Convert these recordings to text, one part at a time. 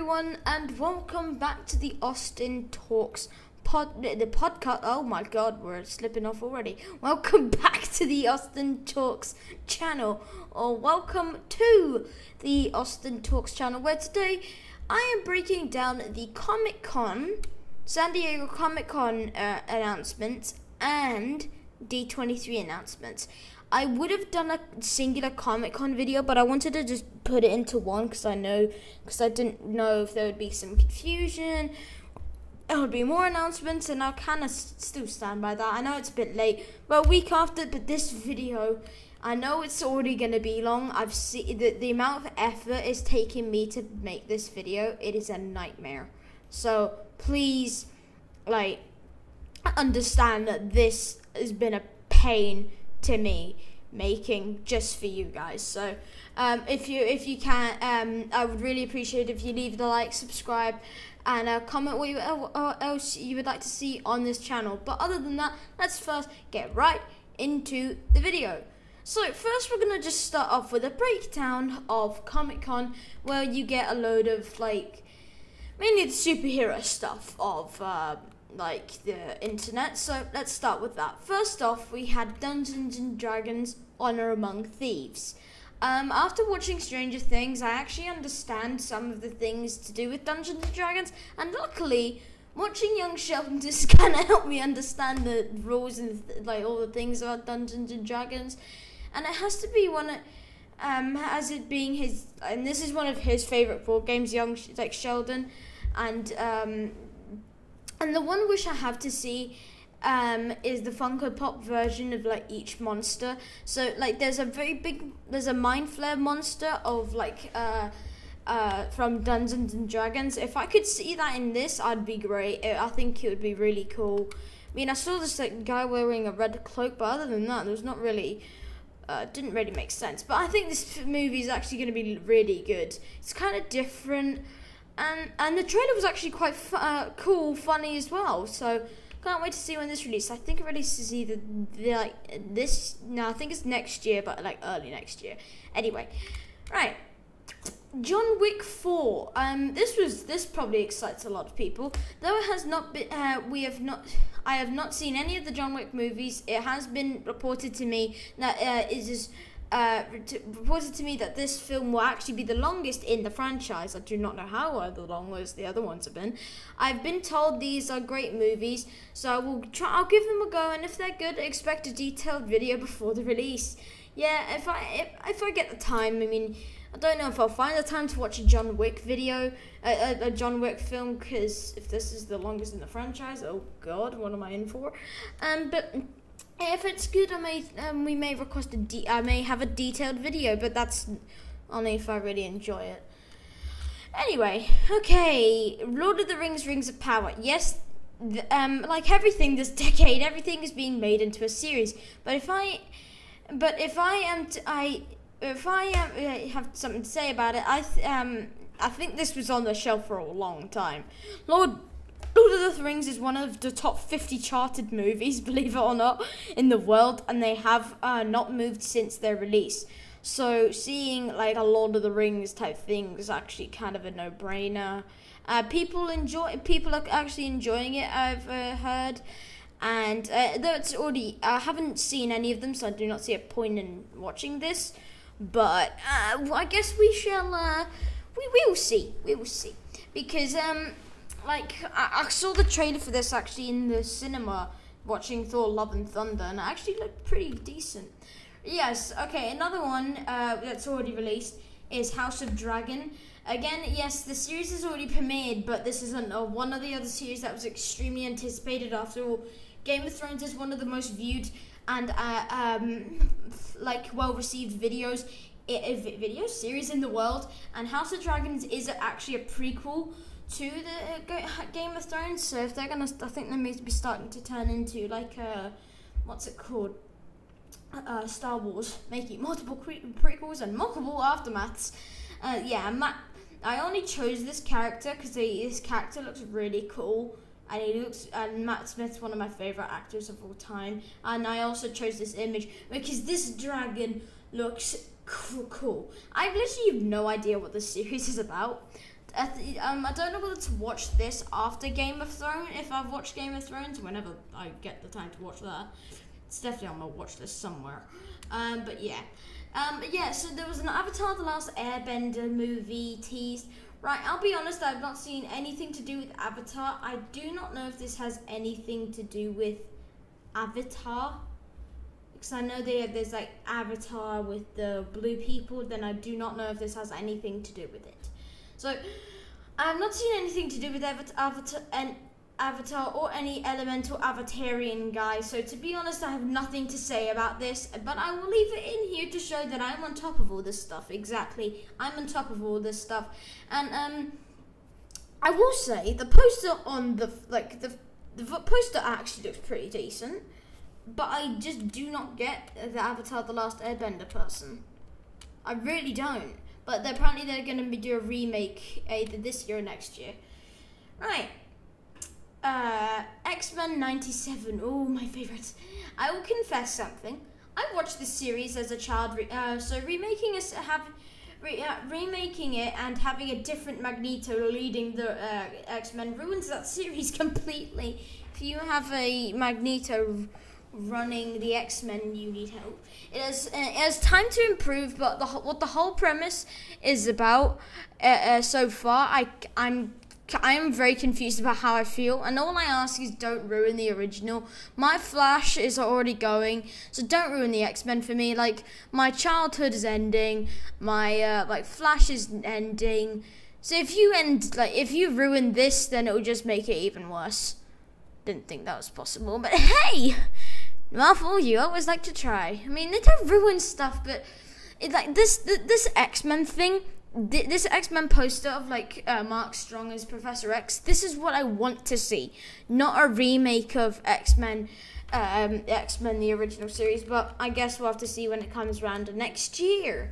everyone, and welcome back to the Austin Talks podcast. Oh my god, we're slipping off already. Welcome back to the Austin Talks channel, or welcome to the Austin Talks channel, where today I am breaking down the San Diego Comic Con announcements and D23 announcements. I would have done a singular Comic-Con video, but I wanted to just put it into one because I didn't know if there would be some confusion. There would be more announcements, and I'll kind of still stand by that. I know it's a bit late, but a week after, but this video, I know it's already going to be long. I've seen the amount of effort it's taking me to make this video. It is a nightmare. So please, understand that this has been a pain to me making just for you guys. So if you can, I would really appreciate it if you leave the like, subscribe, and comment what else you would like to see on this channel. But other than that, let's first get right into the video. So first we're gonna just start off with a breakdown of Comic-Con, where you get a load of mainly the superhero stuff of the internet. So let's start with that. First off, we had Dungeons and Dragons Honor Among Thieves. After watching Stranger Things, I actually understand some of the things to do with Dungeons and Dragons, and luckily watching Young Sheldon just kind of helped me understand the rules and all the things about Dungeons and Dragons. And it has to be as it being his, and this is one of his favorite board games, Sheldon, and the one wish I have to see is the Funko Pop version of each monster. So there's a Mind Flare monster of from Dungeons and Dragons. If I could see that in this, I'd be great. I think it would be really cool. I mean, I saw this guy wearing a red cloak, but other than that, there's not really. Didn't really make sense. But I think this movie is actually going to be really good. It's kind of different. And the trailer was actually quite cool, funny as well. So can't wait to see when this releases. I think it releases either I think it's next year, but early next year. Anyway, right. John Wick 4. This probably excites a lot of people. Though it has not been. I have not seen any of the John Wick movies. It has been reported to me that that this film will actually be the longest in the franchise. I do not know how long as the other ones have been. I've been told these are great movies, so I'll give them a go, and if they're good, expect a detailed video before the release. Yeah, if I get the time. I mean, I don't know if I'll find the time to watch a John Wick video, a John Wick film, because if this is the longest in the franchise, oh god, what am I in for? But if it's good, we may request I may have a detailed video, but that's only if I really enjoy it. Anyway, okay, Lord of the Rings: Rings of Power. Yes, like everything this decade, everything is being made into a series. But if I have something to say about it, I think this was on the shelf for a long time. Lord of the Rings is one of the top 50 charted movies, believe it or not, in the world, and they have not moved since their release. So seeing a Lord of the Rings type thing is actually kind of a no-brainer. People are actually enjoying it, I've heard, and though it's already, I haven't seen any of them, so I do not see a point in watching this. But I guess we shall. We will see. We will see, because I saw the trailer for this actually in the cinema, watching Thor: Love and Thunder, and it actually looked pretty decent. Yes, okay, another one that's already released is House of Dragon. Again, yes, the series is already premiered, but this isn't one of the other series that was extremely anticipated. After all, Game of Thrones is one of the most viewed and well-received video series in the world, and House of Dragons is actually a prequel to the Game of Thrones. So if they're gonna, I think they may be starting to turn into what's it called? Star Wars, making multiple prequels and multiple aftermaths. I only chose this character because this character looks really cool, and Matt Smith's one of my favorite actors of all time. And I also chose this image because this dragon looks cool. I literally have no idea what this series is about. I don't know whether to watch this after Game of Thrones. If I've watched Game of Thrones, whenever I get the time to watch that, it's definitely on my watch list somewhere. But yeah, so there was an Avatar: The Last Airbender movie teased. Right, I'll be honest, I've not seen anything to do with Avatar. I do not know if this has anything to do with Avatar. Because I know there's like Avatar with the blue people, then I do not know if this has anything to do with it. So, I have not seen anything to do with Avatar or any elemental Avatarian guy, so to be honest I have nothing to say about this, but I will leave it in here to show that I'm on top of all this stuff. Exactly, I'm on top of all this stuff. And I will say the poster on the poster actually looks pretty decent, but I just do not get the Avatar: The Last Airbender person. I really don't, but apparently they're going to do a remake either this year or next year. Right. X-Men 97, oh, my favourites. I will confess something. I watched this series as a child, so remaking it and having a different Magneto leading the X-Men ruins that series completely. If you have a Magneto running the X-Men, you need help. It has time to improve, but what the whole premise is about so far, I am very confused about how I feel, and all I ask is don't ruin the original. My Flash is already going, so don't ruin the X-Men for me. Like, my childhood is ending, my Flash is ending. So if you ruin this, then it will just make it even worse. Didn't think that was possible, but hey, Marvel, you always like to try. I mean, they don't ruin stuff, but this X-Men thing. This X-Men poster of Mark Strong as Professor X, this is what I want to see, not a remake of X-Men the original series, but I guess we'll have to see when it comes around next year.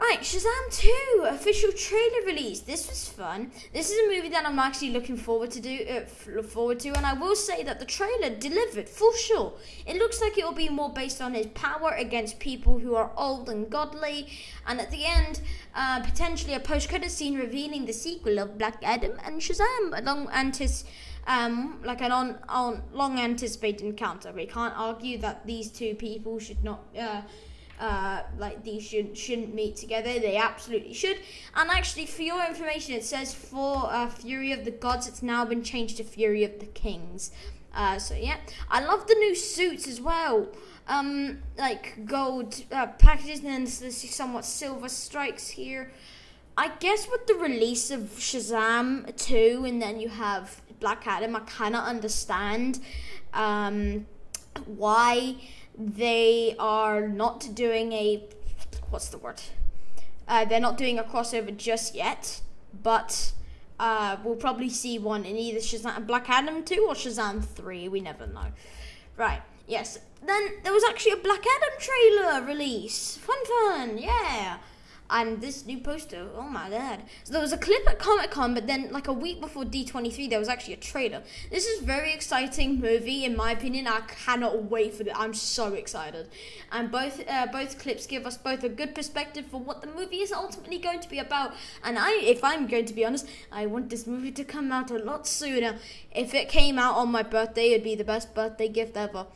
Right, Shazam 2 official trailer release. This was fun. This is a movie that I'm actually looking forward to, and I will say that the trailer delivered for sure. It looks like it will be more based on his power against people who are old and godly, and at the end, potentially a post-credit scene revealing the sequel of Black Adam and Shazam, along and his long anticipated encounter. We can't argue that these two people should not. These shouldn't meet together. They absolutely should. And actually, for your information, it says for Fury of the Gods, it's now been changed to Fury of the Kings. So yeah, I love the new suits as well. Gold packages and then there's somewhat silver strikes here. I guess with the release of Shazam 2 and then you have Black Adam, I kind of understand why they are not doing they're not doing a crossover just yet, but we'll probably see one in either Black Adam 2 or Shazam 3, we never know. Right, yes. Then there was actually a Black Adam trailer release. Fun, yeah. And this new poster, oh my god. So there was a clip at Comic-Con, but then like a week before D23, there was actually a trailer. This is a very exciting movie, in my opinion. I cannot wait for it. I'm so excited. And both clips give us both a good perspective for what the movie is ultimately going to be about. And if I'm going to be honest, I want this movie to come out a lot sooner. If it came out on my birthday, it'd be the best birthday gift ever.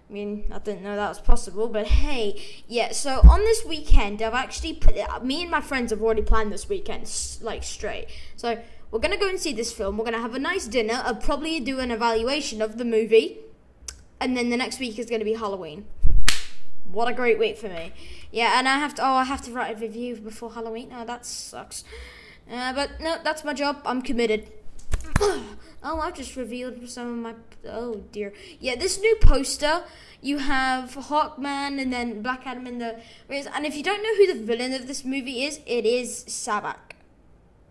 I mean, I didn't know that was possible, but hey, yeah, so on this weekend, I've actually me and my friends have already planned this weekend, straight. So, we're going to go and see this film, we're going to have a nice dinner, I'll probably do an evaluation of the movie, and then the next week is going to be Halloween. What a great week for me. Yeah, and I have to write a review before Halloween. Oh, that sucks. But no, that's my job, I'm committed. Oh, I've just revealed some of my... Oh, dear. Yeah, this new poster, you have Hawkman and then Black Adam in the... And if you don't know who the villain of this movie is, it is Sabak.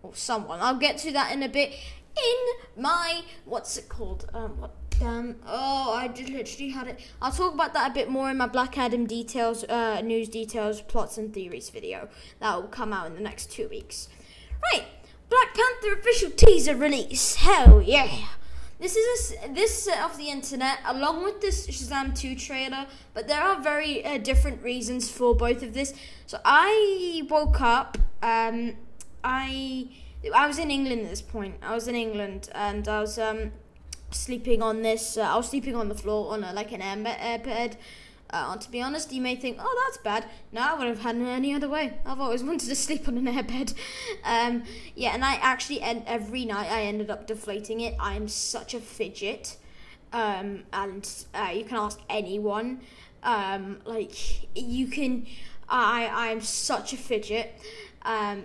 Or someone. I'll get to that in a bit. In my... What's it called? I just literally had it. I'll talk about that a bit more in my Black Adam details, news details, plots and theories video. That will come out in the next 2 weeks. Right. Black Panther official teaser release. Hell yeah. This set off the internet along with this Shazam 2 trailer, but there are very different reasons for both of this. So I woke up, I I was in England at this point. I was in England, and I was sleeping on this. I was sleeping on the floor on an airbed. To be honest, you may think, oh, that's bad. No, I would have had it any other way. I've always wanted to sleep on an airbed. Yeah, and I actually, every night I ended up deflating it. I am such a fidget. And you can ask anyone. I am such a fidget. I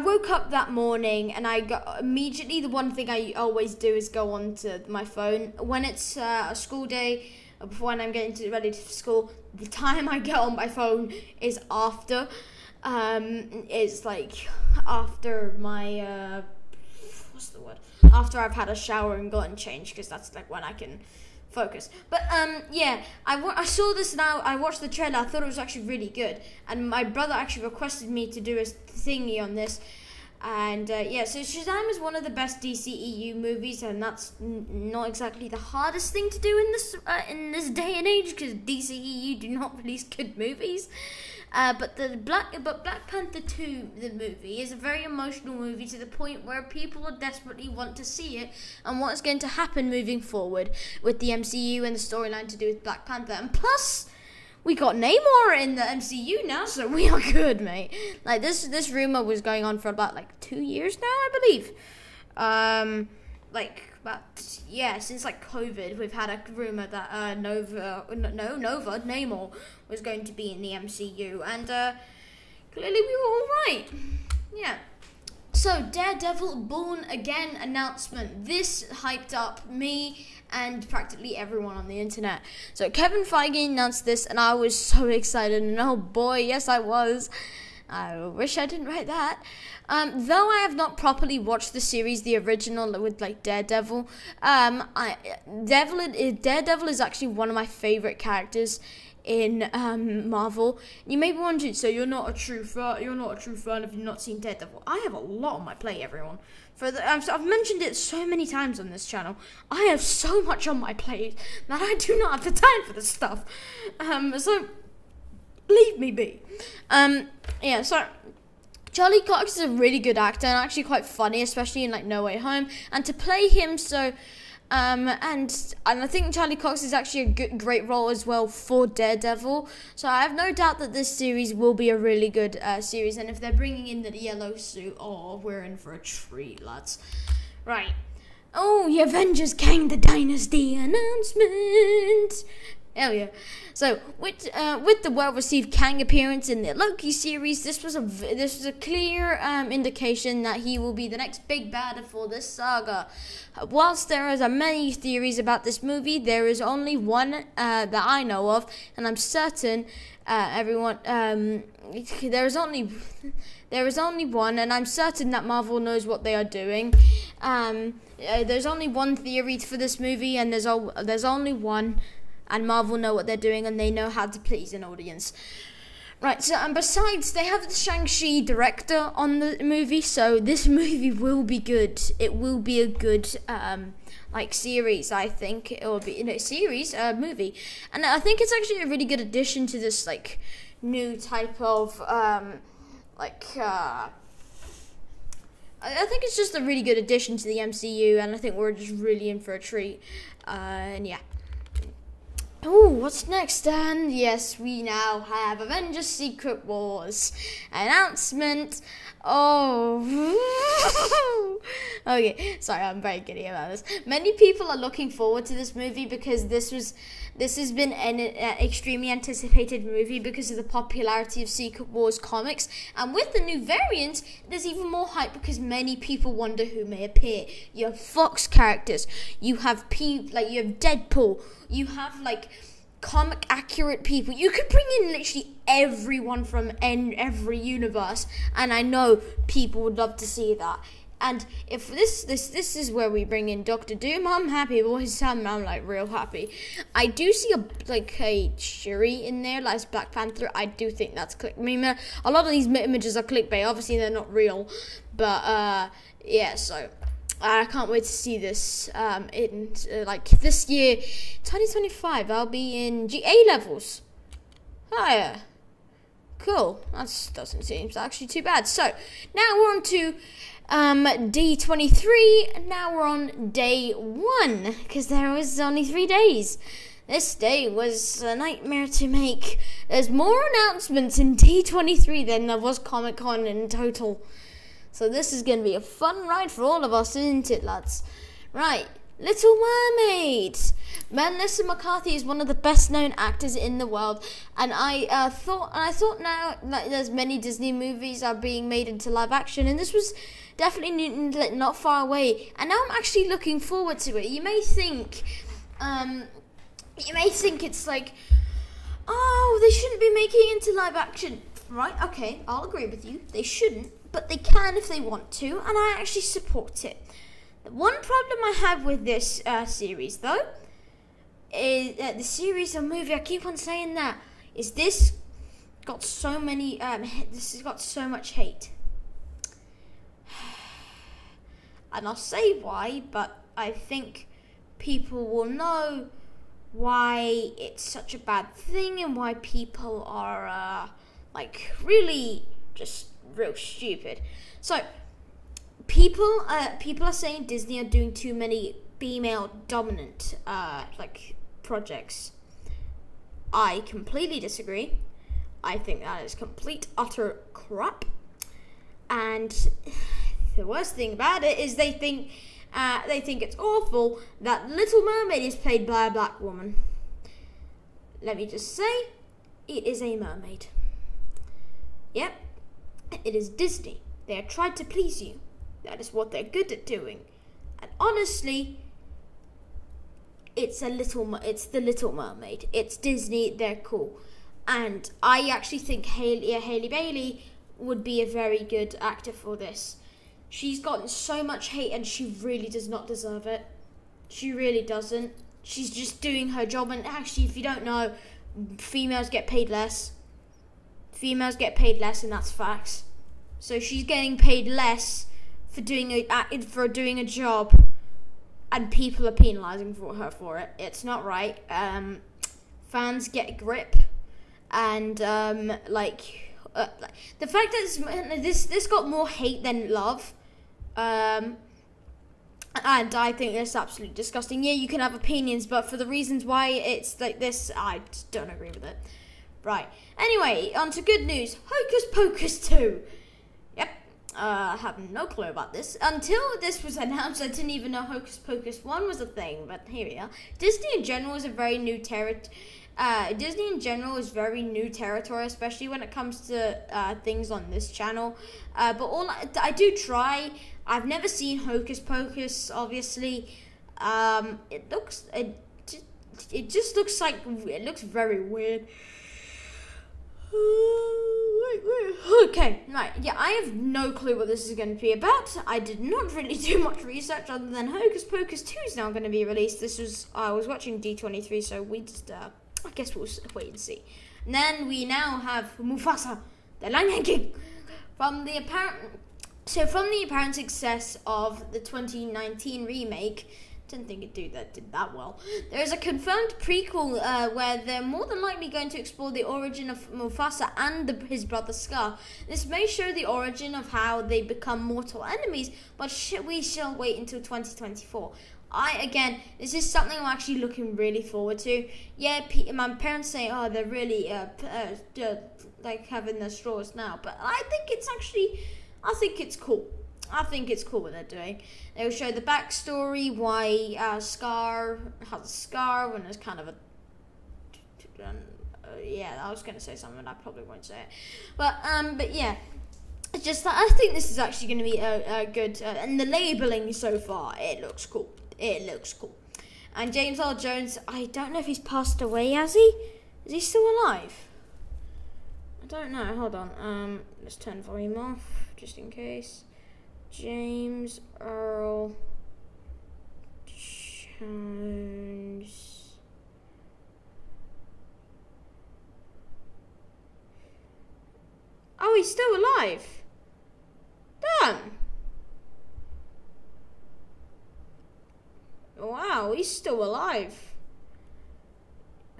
woke up that morning, and I got immediately, the one thing I always do is go on to my phone when it's a school day, or before when I'm getting ready for school. The time I get on my phone is after after my after I've had a shower and gotten changed, because that's like when I can focus. But I saw this now. I watched the trailer. I thought it was actually really good, and my brother actually requested me to do a thingy on this. And so Shazam is one of the best DCEU movies, and that's not exactly the hardest thing to do in this day and age, because DCEU do not release good movies. But Black Panther 2, the movie, is a very emotional movie, to the point where people desperately want to see it and what's going to happen moving forward with the MCU and the storyline to do with Black Panther. And plus, we got Namor in the MCU now, so we are good, mate. Like, this rumor was going on for about 2 years now, I believe. Since COVID, we've had a rumor that Namor was going to be in the MCU, and clearly we were all right. Yeah. So, Daredevil Born Again announcement. This hyped up me and practically everyone on the internet. So, Kevin Feige announced this, and I was so excited, and oh boy, yes I was. I wish I didn't write that. Though I have not properly watched the series, the original with Daredevil, Daredevil is actually one of my favorite characters in Marvel. You may be wondering, so you're not a true fan if you've not seen Daredevil. I have a lot on my plate, everyone. I've mentioned it so many times on this channel. I have so much on my plate that I do not have the time for this stuff. So leave me be. So Charlie Cox is a really good actor and actually quite funny, especially in No Way Home. And to play him and I think Charlie Cox is actually a great role as well for Daredevil. So I have no doubt that this series will be a really good series. And if they're bringing in the yellow suit, oh, we're in for a treat, lads. Right. Oh, the Avengers Kang the Dynasty announcement. Hell yeah. So, with the well-received Kang appearance in the Loki series, this was a clear indication that he will be the next big bad for this saga. Whilst there are many theories about this movie, there is only one that I know of, and I'm certain there is only one, and I'm certain that Marvel knows what they are doing. There's only one theory for this movie, and there's only one. And Marvel know what they're doing, and they know how to please an audience. Right, so, and besides, they have the Shang-Chi director on the movie, so this movie will be good. It will be a good, series, I think. It will be, movie. And I think it's actually a really good addition to this, new type of, I think it's just a really good addition to the MCU, and I think we're just really in for a treat. And yeah. Oh, what's next? And yes, we now have Avengers Secret Wars announcement. Oh, okay. Sorry, I'm very giddy about this. Many people are looking forward to this movie because this has been an extremely anticipated movie because of the popularity of Secret Wars comics. And with the new variants, there's even more hype because many people wonder who may appear. You have Fox characters. You have you have Deadpool. You have comic accurate people. You could bring in literally everyone from every universe, and I know people would love to see that. And if this is where we bring in Doctor Doom, I'm happy. Boys, I'm real happy. I do see a Shuri in there, as Black Panther. I do think that's click. I mean, a lot of these images are clickbait. Obviously, they're not real, but yeah. So I can't wait to see this. In this year, 2025, I'll be in A levels. Hiya. cool. That doesn't seem actually too bad. So, now we're on to D23, and now we're on day 1, because there was only 3 days. This day was a nightmare to make. There's more announcements in D23 than there was Comic-Con in total. So this is going to be a fun ride for all of us, isn't it, lads? Right, Little Mermaid. Melissa McCarthy is one of the best-known actors in the world, and I thought now that there's many Disney movies are being made into live action, and this was definitely not far away. And now I'm actually looking forward to it. You may think it's like, oh, they shouldn't be making it into live action. Right, okay, I'll agree with you. They shouldn't, but they can if they want to, and I actually support it. The one problem I have with this series, though, is the series or movie, I keep on saying that, is this got so many, this has got so much hate. And I'll say why, but I think people will know why it's such a bad thing and why people are, like, really just real stupid. So, people are saying Disney are doing too many female dominant, like, projects. I completely disagree. I think that is complete, utter crap. And the worst thing about it is they think it's awful that Little Mermaid is played by a black woman. Let me just say, it is a mermaid. Yep, it is Disney. They have tried to please you. That is what they're good at doing. And honestly, it's the Little Mermaid. It's Disney. They're cool. And I actually think Hailey Bailey would be a very good actor for this. She's gotten so much hate and she really does not deserve it. She really doesn't. She's just doing her job. And actually, if you don't know, females get paid less. Females get paid less, and that's facts. So she's getting paid less for doing a job, and people are penalising her for it. It's not right. Fans get a grip, and the fact that this got more hate than love, and I think that's absolutely disgusting. Yeah, you can have opinions, but for the reasons why it's like this, I just don't agree with it. Right. Anyway, on to good news. Hocus Pocus 2. Yep. I have no clue about this. Until this was announced, I didn't even know Hocus Pocus 1 was a thing, but here we are. Disney in general is a very new territory. Disney in general is very new territory, especially when it comes to things on this channel. But I do try. I've never seen Hocus Pocus, obviously. It just looks like, it looks very weird. Okay, right, yeah, I have no clue what this is going to be about. I did not really do much research other than Hocus Pocus 2 is now going to be released. I was watching D23, so we just, I guess we'll wait and see. And then we now have Mufasa, the Lion King, from the apparent success of the 2019 remake. Didn't think it did that well. There is a confirmed prequel where they're more than likely going to explore the origin of Mufasa and his brother Scar. This may show the origin of how they become mortal enemies, but we shall wait until 2024. This is something I'm actually looking really forward to. Yeah, my parents say, oh, they're really like having their straws now, but I think it's cool. I think it's cool what they're doing. They'll show the backstory, why Scar has a scar when it's kind of a... yeah, I was going to say something, and I probably won't say it. But yeah, it's just that I think this is actually going to be a good... and the labelling so far, it looks cool. It looks cool. And James Earl Jones, I don't know if he's passed away, has he? Is he still alive? I don't know, hold on. Let's turn volume off, just in case. James Earl Jones. Oh, he's still alive. Damn. Wow, he's still alive.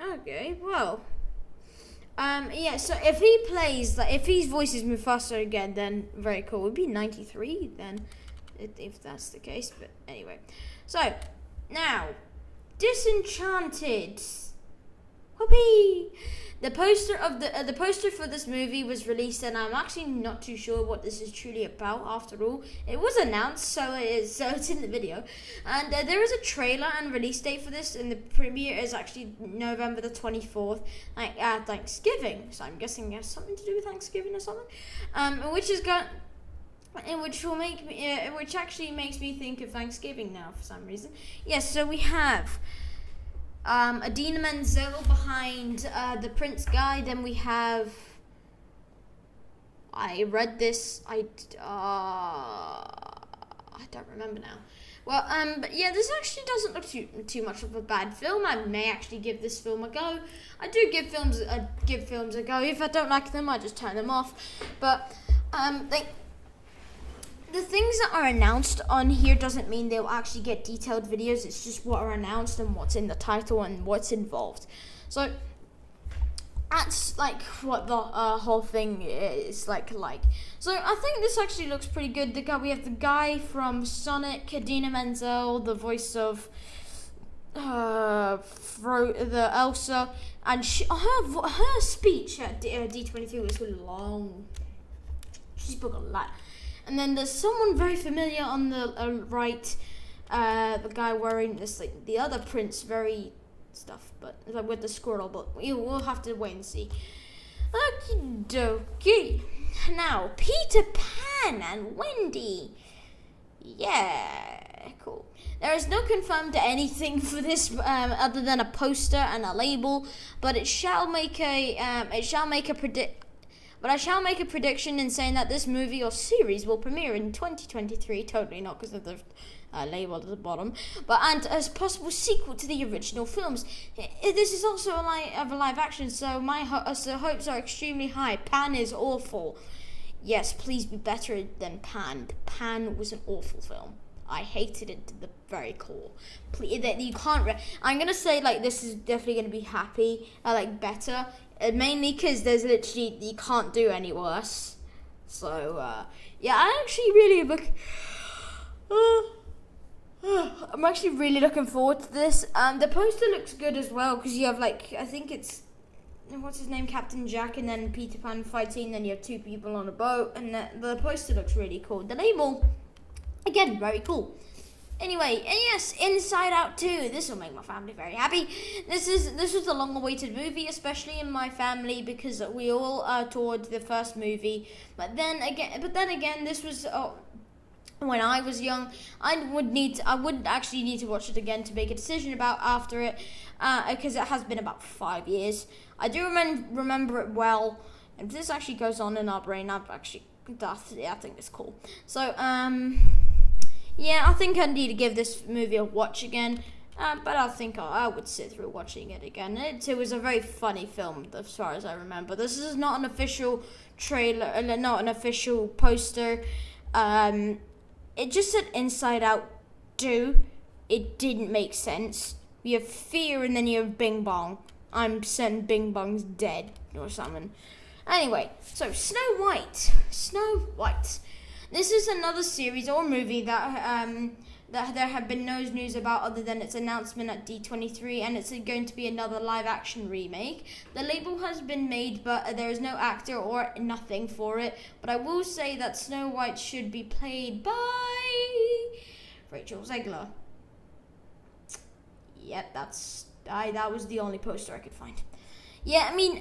Okay, well. Yeah, so if he plays, like, if he voices Mufasa again, then very cool. It would be 93 then, if that's the case. But anyway, so now Disenchanted. Whoopee! The poster of the poster for this movie was released, and I'm actually not too sure what this is truly about. After all, it was announced, so it's in the video, and there is a trailer and release date for this, and the premiere is actually November the 24th, like Thanksgiving. So I'm guessing it has something to do with Thanksgiving or something, which actually makes me think of Thanksgiving now for some reason. Yes, so we have Idina Menzel behind the Prince guy. Then we have, I read this, I don't remember now. Well, but yeah, this actually doesn't look too much of a bad film. I may actually give this film a go. I do give films a go. If I don't like them, I just turn them off. But the things that are announced on here doesn't mean they'll actually get detailed videos. It's just what are announced and what's in the title and what's involved. So that's like what the whole thing is like. So I think this actually looks pretty good. We have the guy from Sonic, Idina Menzel, the voice of the Elsa, and her speech at D23 was really long. She spoke a lot. And then there's someone very familiar on the right, the guy wearing this, like, the other Prince very stuff, but like, with the squirrel, but we'll have to wait and see. Okie dokie. Now, Peter Pan and Wendy. Yeah, cool. There is no confirmed anything for this other than a poster and a label, but I shall make a prediction in saying that this movie or series will premiere in 2023. Totally not because of the label at the bottom, but and as possible sequel to the original films. This is also a live action, so my hopes are extremely high. Pan is awful. Yes, please be better than Pan. Pan was an awful film. I hated it to the very core. Please, that you can't. I'm gonna say, like, this is definitely gonna be happy. Like, better. Mainly because there's literally, you can't do any worse. So, yeah, I actually really I'm actually really looking forward to this. The poster looks good as well, because you have, like, I think it's, what's his name, Captain Jack, and then Peter Pan fighting, then you have two people on a boat, and the poster looks really cool. The label, again, very cool. Anyway, and yes, Inside Out 2. This will make my family very happy. This was a long-awaited movie, especially in my family, because we all toured the first movie. But then again, this was when I was young. I would actually need to watch it again to make a decision about after it, because it has been about 5 years. I do remember it well. If this actually goes on in our brain, I think it's cool. So yeah, I think I need to give this movie a watch again, but I think I would sit through watching it again. It was a very funny film, as far as I remember. This is not an official trailer, not an official poster. It just said Inside Out 2. It didn't make sense. You have fear and then you have Bing Bong. I'm certain Bing Bong's dead or something. Anyway, so Snow White. This is another series or movie that there have been no news about other than its announcement at D23, and it's going to be another live-action remake. The label has been made, but there is no actor or nothing for it. But I will say that Snow White should be played by Rachel Zegler. Yep, that was the only poster I could find. Yeah, I mean,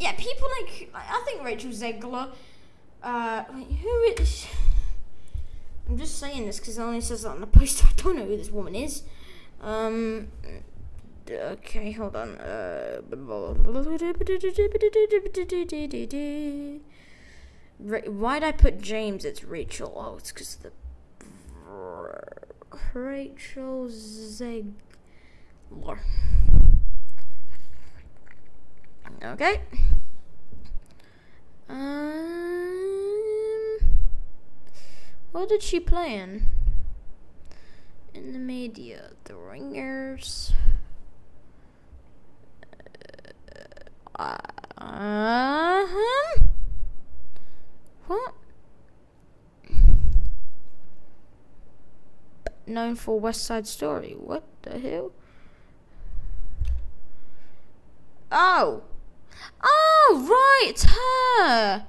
yeah, people I think Rachel Zegler. Who is? I'm just saying this because it only says that on the poster. I don't know who this woman is. Okay, hold on. Why'd I put James? It's Rachel. Oh, it's because the Rachel Zegler. Okay. What did she play in the media? The Ringers. What? Known for West Side Story. What the hell? Oh, right, it's her.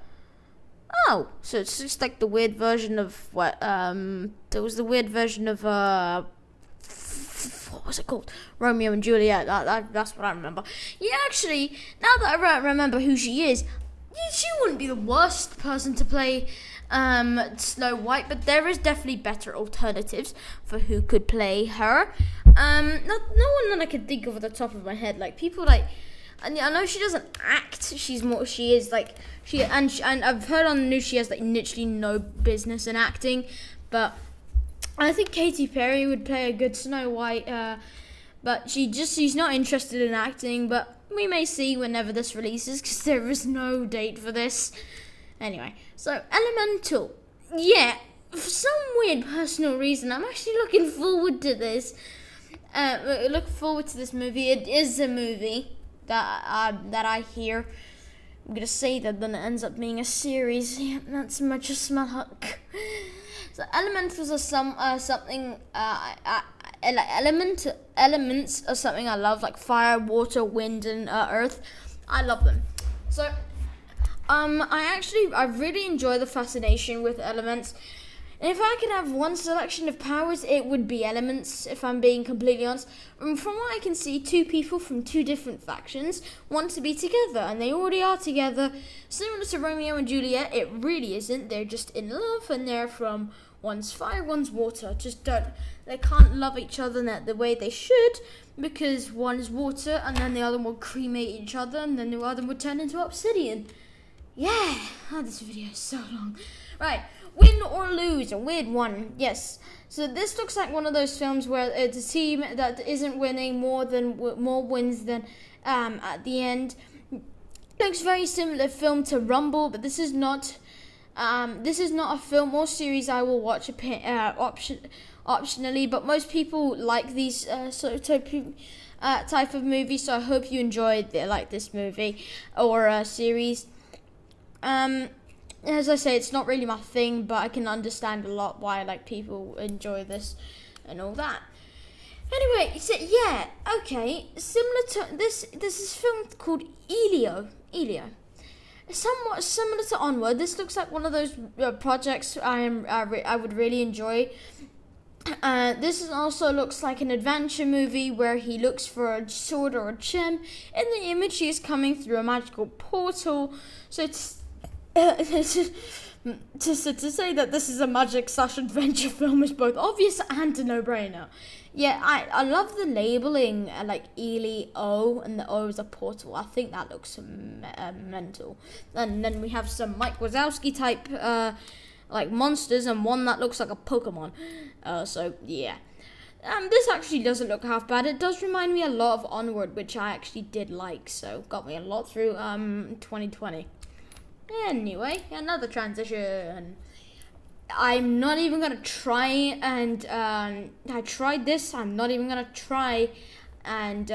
Oh, so it's just like the weird version of what? There was the weird version of what was it called? Romeo and Juliet. That's what I remember. Yeah, actually, now that I remember who she is, she wouldn't be the worst person to play Snow White, but there is definitely better alternatives for who could play her. No one that I could think of at the top of my head. Like people like, and I know she doesn't act. And I've heard on the news she has like literally no business in acting, but I think Katy Perry would play a good Snow White. But she's not interested in acting. But we may see whenever this releases, because there is no date for this. Anyway, so Elemental. Yeah, for some weird personal reason, I'm actually looking forward to this. Look forward to this movie. It is a movie that I hear. I'm gonna say that, then it ends up being a series. Yeah, that's much a smart hook. So elementals are something. Elements are something I love, like fire, water, wind, and earth. I love them. So I really enjoy the fascination with elements. And if I could have one selection of powers, it would be elements, if I'm being completely honest. From what I can see, two people from two different factions want to be together, and they already are together. Similar to Romeo and Juliet, it really isn't. They're just in love, and they're from one's fire, one's water. They can't love each other the way they should, because one is water, and then the other one will cremate each other, and then the other one would turn into obsidian. Yeah, this video is so long. Right. Win or lose, a weird one. Yes. So this looks like one of those films where it's a team that isn't winning more wins than at the end. Looks very similar film to Rumble, but this is not a film or series I will watch optionally. But most people like these type of movies, so I hope you enjoyed this movie or series. As I say, it's not really my thing, but I can understand a lot why people enjoy this and all that. Anyway, so yeah, okay, similar to this is a film called Elio. Somewhat similar to Onward. This looks like one of those projects I would really enjoy. This also looks like an adventure movie where he looks for a sword or a gem. In the image, he is coming through a magical portal. So it's to say that this is a magic/adventure film is both obvious and a no-brainer. Yeah, I love the labeling, Elio, and the O is a portal. I think that looks mental. And then we have some Mike Wazowski type monsters, and one that looks like a Pokemon. So yeah. This actually doesn't look half bad. It does remind me a lot of Onward, which I actually did like, so got me a lot through 2020. Anyway, another transition. I'm not even gonna try and I tried this. I'm not even gonna try and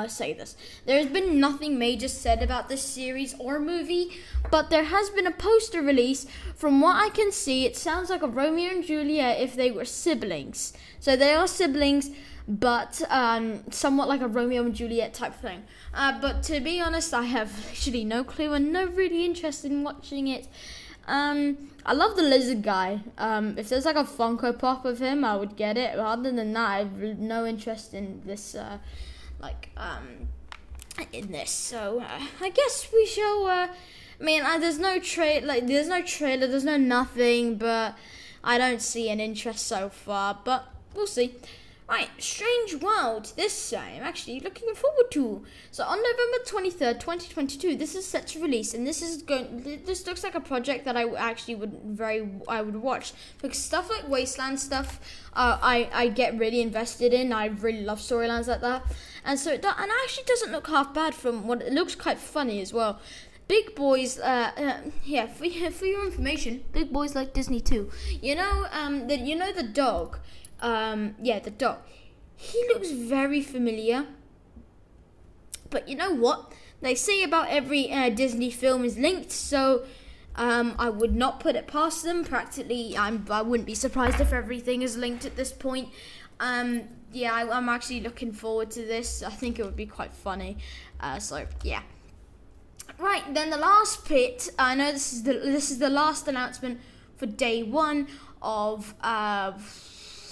say this. There has been nothing major said about this series or movie, but there has been a poster release. From what I can see, it sounds like a Romeo and Juliet if they were siblings. So they are siblings, but somewhat like a Romeo and Juliet type thing. But to be honest, I have actually no clue and no really interest in watching it. I love the lizard guy. If there's a Funko Pop of him, I would get it. Other than that, I have no interest in this, in this. So I guess we shall. There's no trailer. There's no nothing. But I don't see an interest so far. But we'll see. Right, Strange World, this I'm actually looking forward to. So on November 23rd, 2022, this is set to release, and this looks like a project that I actually would watch, because stuff like Wasteland stuff, I get really invested in. I really love storylines like that, and so it actually doesn't look half bad from what it looks. Quite funny as well. Big boys, for your information, big boys like Disney too. The dog. The dog. He looks very familiar But you know what? They say about every Disney film is linked, so I would not put it past them. Practically, I wouldn't be surprised if everything is linked at this point. Yeah, I'm actually looking forward to this. I think it would be quite funny. So yeah. Right, then the last bit. I know this is the last announcement for day 1 of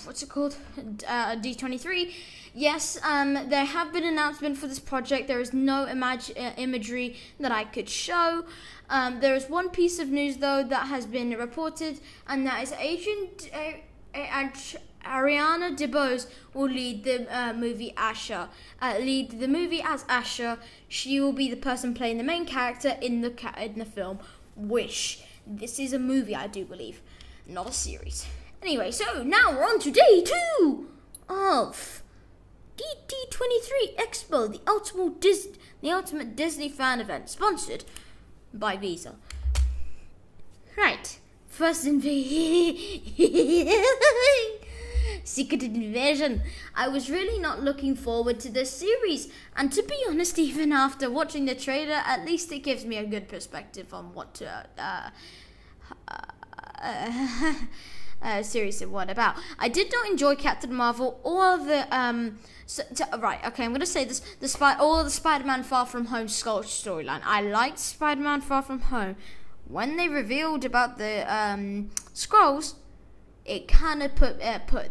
what's it called? D23. Yes, there have been announcements for this project. There is no imagery that I could show. There is one piece of news though that has been reported, and that is Ariana DeBose will lead the movie Asher. Lead the movie as Asher. She will be the person playing the main character in the film Wish. This is a movie, I do believe, not a series. Anyway, so now we're on to day 2 of D23 Expo, the ultimate Disney fan event, sponsored by Visa. Right, first Secret Invasion. I was really not looking forward to this series, and to be honest, even after watching the trailer, at least it gives me a good perspective on what to series and what about. I did not enjoy Captain Marvel or the right, okay, I'm gonna say this: all the Spider-Man Far From Home storyline. I liked Spider-Man Far From Home. When they revealed about the Skrulls, it kind of put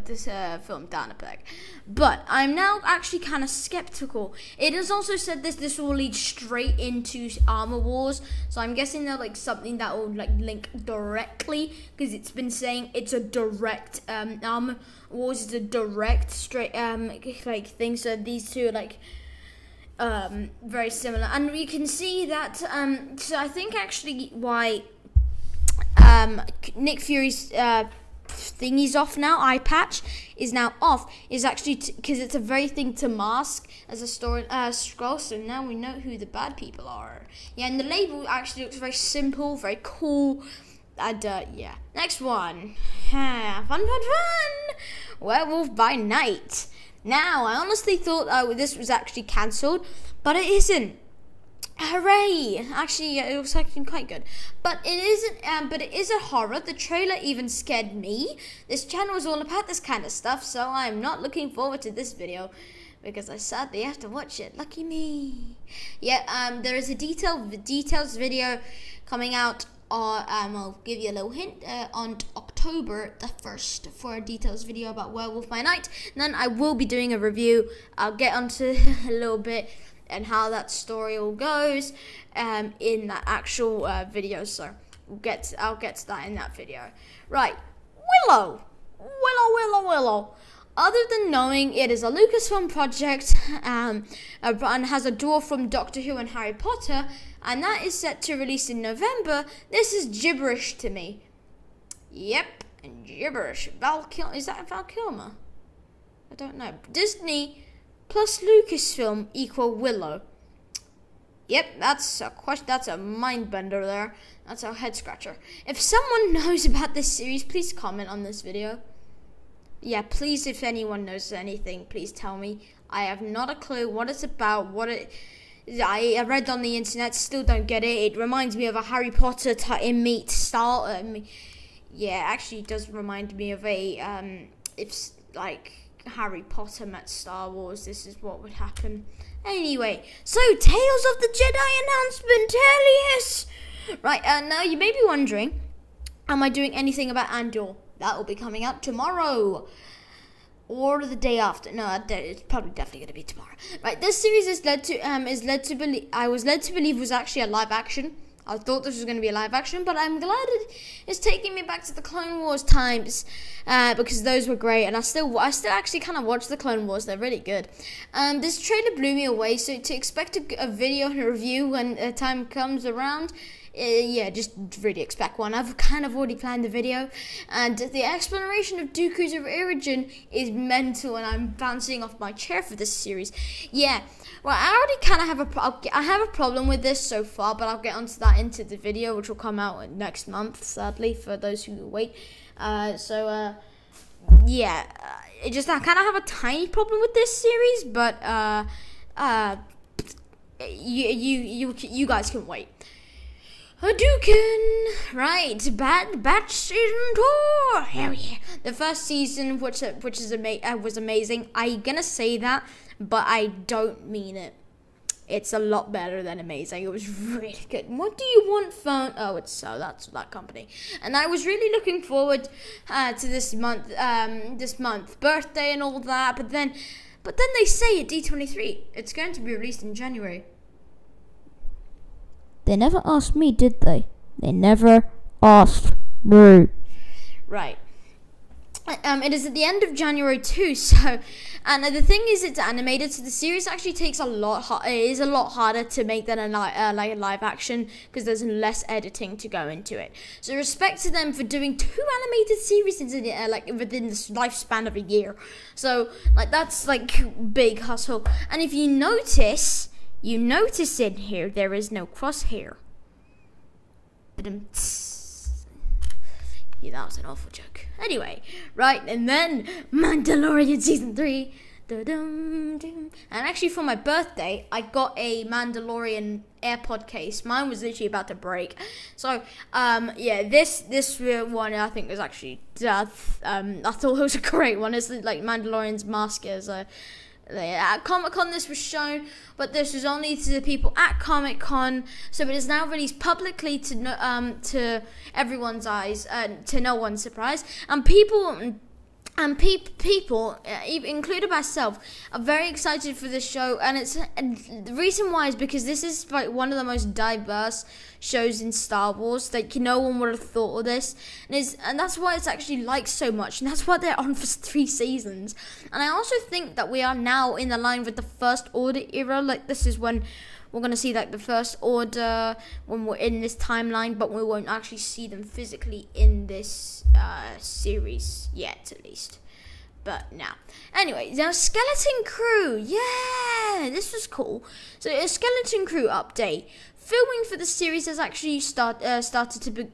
this film down a peg. But I'm now actually kind of skeptical. It is also said this will lead straight into Armor Wars, so I'm guessing they're like something that will like link directly, because it's been saying it's a direct Armor Wars is a direct straight like thing. So these two are like very similar, and we can see that. So I think actually why Nick Fury's thingy's off now, eye patch is now off, is actually because it's a very thing to mask as a story scroll. So now we know who the bad people are. Yeah, and the label actually looks very simple, very cool, and yeah. Next one, fun. Werewolf by Night. Now I honestly thought this was actually cancelled, but it isn't. Hooray! Actually, it was actually quite good, but it isn't. But it is a horror. The trailer even scared me. This channel is all about this kind of stuff, so I'm not looking forward to this video because I sadly have to watch it. Lucky me. Yeah. There is a details video coming out. I'll give you a little hint. On October the 1st for a details video about Werewolf by Night. And then I will be doing a review. I'll get onto a little bit and how that story all goes in that actual video, so I'll get to that in that video. Right, Willow. Other than knowing it is a Lucasfilm project and has a duo from Doctor Who and Harry Potter, and that is set to release in November, this is gibberish to me. Yep, gibberish. Is that Val Kilmer? I don't know. Disney plus Lucasfilm equal Willow. Yep, that's a question. That's a mind bender there. That's a head scratcher. If someone knows about this series, please comment on this video. Yeah, please, if anyone knows anything, please tell me. I have not a clue what it's about. I read on the internet, still don't get it. It reminds me of a Harry Potter meet style. Yeah, actually, it does remind me of a if like Harry Potter met Star Wars, this is what would happen. Anyway, so Tales of the Jedi announcement, hell yes! Right, now you may be wondering, am I doing anything about Andor? That will be coming out tomorrow. Or the day after. No, it's probably definitely going to be tomorrow. Right, this series I was led to believe was actually a live action. I thought this was going to be a live action, but I'm glad it's taking me back to the Clone Wars times, because those were great, and I still actually kind of watch the Clone Wars. They're really good. This trailer blew me away, so to expect a video and a review when the time comes around, yeah, just really expect one. I've kind of already planned the video, and the exploration of Dooku's origin is mental, and I'm bouncing off my chair for this series. Yeah. Well, I already kind of have a problem with this so far, but I'll get onto that into the video, which will come out next month, sadly, for those who wait. Yeah, I kind of have a tiny problem with this series, but you guys can wait. Hadouken! Right, Bad Batch Season 2! Hell yeah. The first season, which was amazing. I'm gonna say that, but I don't mean it. It's a lot better than amazing. It was really good. What do you want phone? Oh, it's so that's that company. And I was really looking forward to this month, birthday and all that. But then they say at D23 it's going to be released in January. They never asked me, did they? They never asked me. Right. It is at the end of January too, so, and the thing is, it's animated, so the series actually takes it is a lot harder to make than like a live action, because there's less editing to go into it. So respect to them for doing 2 animated series within the lifespan of a year. So like that's like big hustle. And if you notice in here there is no crosshair. Yeah, that was an awful joke. Anyway, right, and then Mandalorian Season 3. And actually for my birthday, I got a Mandalorian AirPod case. Mine was literally about to break. So, yeah, this one I think was actually, I thought it was a great one. It's like Mandalorian's mask is at Comic-Con this was shown, but this was only to the people at Comic-Con, so it is now released publicly to everyone's eyes, to no one's surprise, and people, including myself, are very excited for this show, and the reason why is because this is like one of the most diverse shows in Star Wars. Like no one would have thought of this, and that's why it's actually liked so much, and that's why they're on for 3 seasons. And I also think that we are now in the line with the First Order era. Like this is when we're going to see like the First Order when we're in this timeline, but we won't actually see them physically in this series yet, at least. But now, anyway, now Skeleton Crew, yeah, this was cool. So a Skeleton Crew update. Filming for the series has actually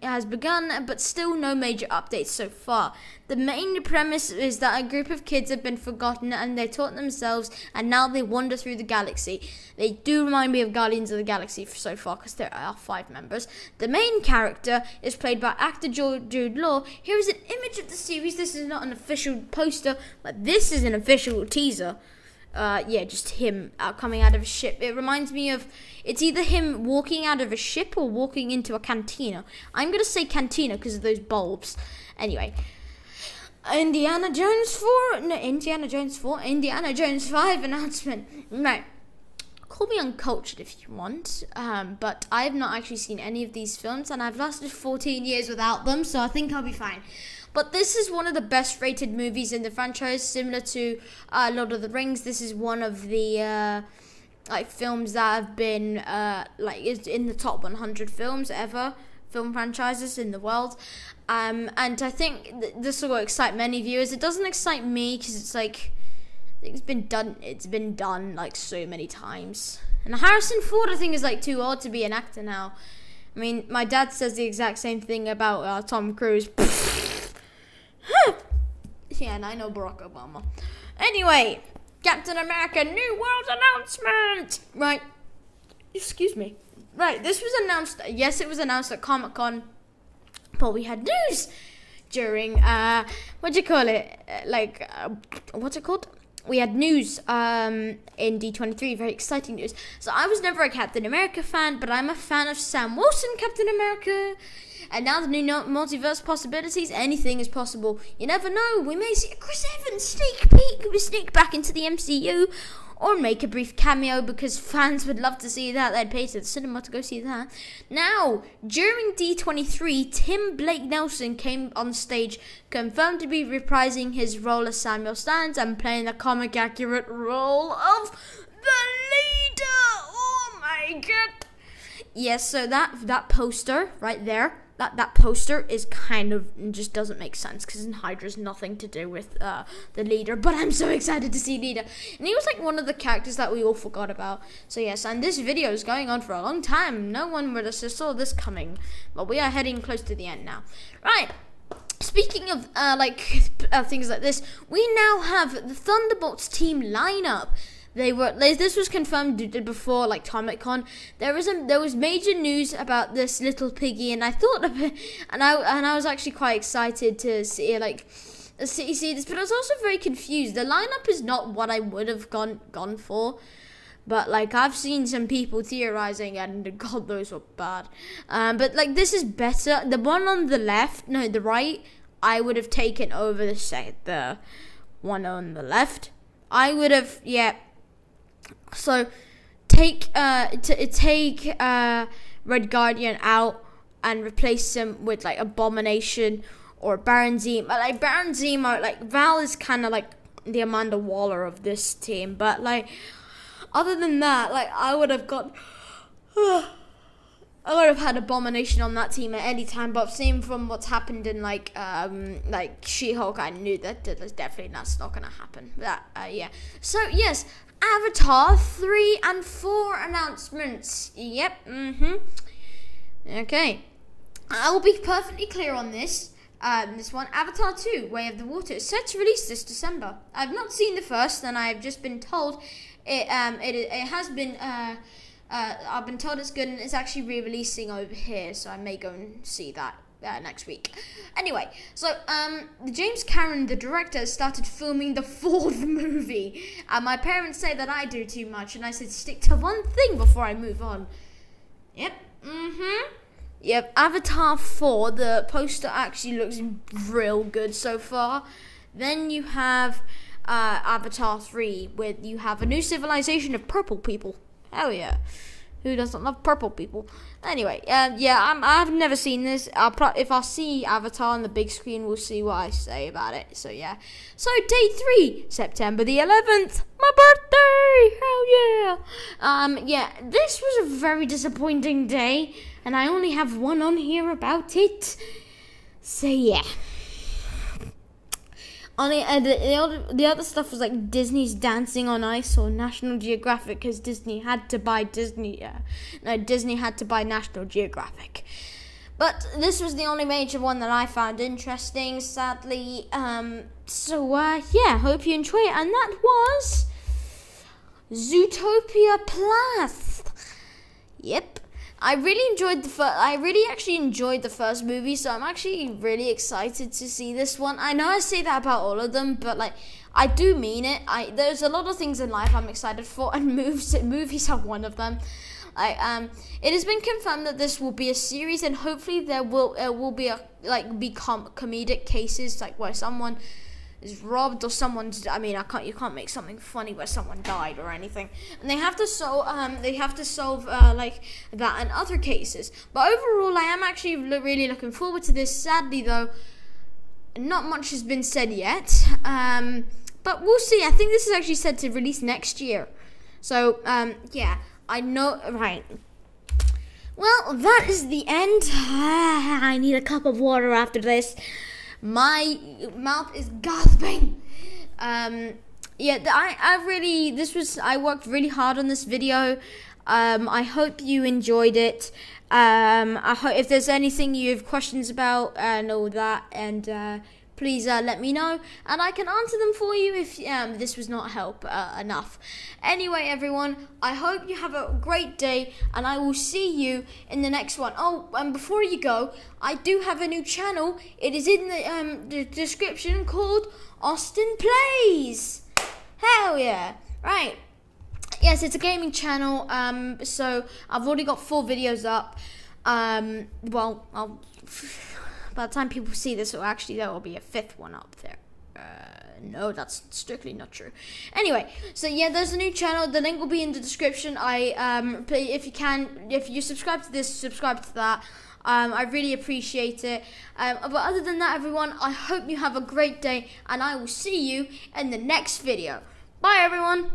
has begun, but still no major updates so far. The main premise is that a group of kids have been forgotten and they taught themselves, and now they wander through the galaxy. They do remind me of Guardians of the Galaxy so far, because there are 5 members. The main character is played by actor Jude Law. Here is an image of the series. This is not an official poster, but this is an official teaser. Yeah, just him coming out of a ship. It reminds me of, it's either him walking out of a ship or walking into a cantina. I'm going to say cantina because of those bulbs. Anyway, Indiana Jones 5 announcement. Right. Call me uncultured if you want, but I have not actually seen any of these films, and I've lasted 14 years without them, so I think I'll be fine. But this is one of the best rated movies in the franchise, similar to Lord of the Rings. This is one of the films that have been is in the top 100 films ever, film franchises in the world. And I think this will excite many viewers. It doesn't excite me because it's like it's been done like so many times. And Harrison Ford, I think, is like too old to be an actor now. I mean, my dad says the exact same thing about Tom Cruise. Yeah, and I know Barack Obama. Anyway, Captain America New World announcement. Right, excuse me. Right, this was announced. Yes, it was announced at Comic-Con, but we had news during what do you call it? What's it called? We had news in D23, very exciting news. So I was never a Captain America fan, but I'm a fan of Sam Wilson Captain America. And now the new multiverse possibilities, anything is possible. You never know, we may see a Chris Evans sneak back into the MCU, or make a brief cameo, because fans would love to see that. They'd pay to the cinema to go see that. Now, during D23, Tim Blake Nelson came on stage, confirmed to be reprising his role as Samuel Stans and playing the comic-accurate role of the leader. Oh my god. Yes, so that poster right there, that poster is kind of just doesn't make sense, because Hydra's nothing to do with the leader, but I'm so excited to see leader. And he was like one of the characters that we all forgot about. So yes, and this video is going on for a long time. No one would have saw this coming, but we are heading close to the end now. Right. Speaking of things like this, we now have the Thunderbolts team lineup. This was confirmed before, like, Comic-Con. There was major news about this little piggy, and I thought of it, and I was actually quite excited to see this, but I was also very confused. The lineup is not what I would have gone for, but like I've seen some people theorizing, and God, those were bad. But like this is better. The one on the the right, I would have taken over the one on the left. I would have, yeah. So take Red Guardian out and replace him with like Abomination or Baron Zemo. Like Baron Zemo, like Val is kind of like the Amanda Waller of this team, but like other than that, like I would have had Abomination on that team at any time. But same from what's happened in like She-Hulk, I knew that's not gonna happen. Yeah. So yes, Avatar 3 and 4 announcements. Yep. Okay. I will be perfectly clear on this. This one, Avatar 2, Way of the Water, is set to release this December. I've not seen the first, and I've just been told it has been. I've been told it's good, and it's actually re-releasing over here, so I may go and see that next week. Anyway, so James Cameron, the director, started filming the 4th movie. My parents say that I do too much, and I said stick to one thing before I move on. Yep. Yep, Avatar 4, the poster actually looks real good so far. Then you have Avatar 3, where you have a new civilization of purple people. Hell yeah. Who doesn't love purple people? Anyway, I've never seen this. If I see Avatar on the big screen, we'll see what I say about it. So yeah. So day 3, September the 11th, my birthday. Hell yeah. Yeah, this was a very disappointing day, and I only have one on here about it. So yeah. On the other stuff was like Disney's Dancing on Ice or National Geographic, because Disney had to buy Disney had to buy National Geographic. But this was the only major one that I found interesting, sadly. Yeah, hope you enjoy it. And that was Zootopia Plus. Yep. I really enjoyed actually enjoyed the first movie, so I'm actually really excited to see this one. I know I say that about all of them, but like I do mean it. There's a lot of things in life I'm excited for, and movies are one of them. It has been confirmed that this will be a series, and hopefully there will be comedic cases, like where someone is robbed or someone's. You can't make something funny where someone died or anything, and they have to solve like that and other cases. But overall, I am actually really looking forward to this. Sadly, though, not much has been said yet. But we'll see. I think this is actually said to release next year. So yeah, I know, right? Well, that is the end. I need a cup of water after this. My mouth is gasping. I worked really hard on this video. I hope you enjoyed it. I hope if there's anything you have questions about and all that, and please let me know, and I can answer them for you if this was not help enough. Anyway, everyone, I hope you have a great day, and I will see you in the next one. Oh, and before you go, I do have a new channel. It is in the description, called Austin Plays. Hell yeah. Right. Yes, it's a gaming channel. So I've already got 4 videos up. By the time people see this, there will be a 5th one up there. No, that's strictly not true. Anyway, so yeah, there's a new channel. The link will be in the description. If you subscribe to this, subscribe to that. I really appreciate it. But other than that, everyone, I hope you have a great day, and I will see you in the next video. Bye, everyone.